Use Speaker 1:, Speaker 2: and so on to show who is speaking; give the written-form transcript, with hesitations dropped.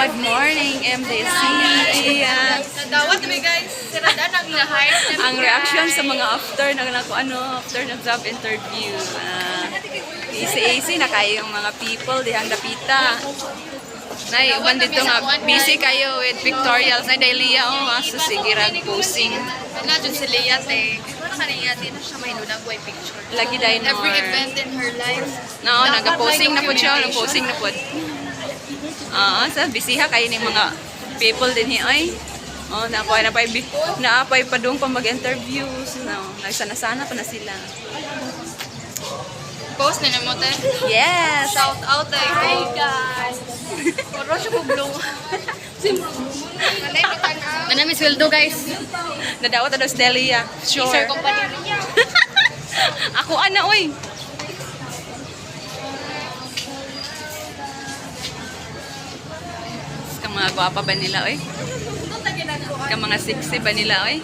Speaker 1: Good morning, MDC.
Speaker 2: Nadawat kami guys. Siradan ang lahat.
Speaker 1: Ang reaction sa mga after ng job interview. Easy na kayo yung mga people dihang dapita. Nay, uban dito nga busy kayo with pictorials na Delia so sige ra posing.
Speaker 2: Wala dyan si Leia te. Ano kanina din na siya may nunagway picture.
Speaker 1: Lagi dahil
Speaker 2: Every event in her life.
Speaker 1: No, naga-posing na po siya, nag-posing na po. Sa bisiha kayo ni mga people din ay. Naapay pa doon pa mag-interviews. No, nagsana-sana pa na sila.
Speaker 2: Post na mo te.
Speaker 1: Yes!
Speaker 2: Shout out te. Hi guys. Puro siya po blue. Manami sweldo guys.
Speaker 1: Nadawat na daw si Delia. Sure.
Speaker 2: Sir company niya.
Speaker 1: Ako ana, oy. Ka mga gwapa ba nila, oy? Ka mga sexy ba nila, oy?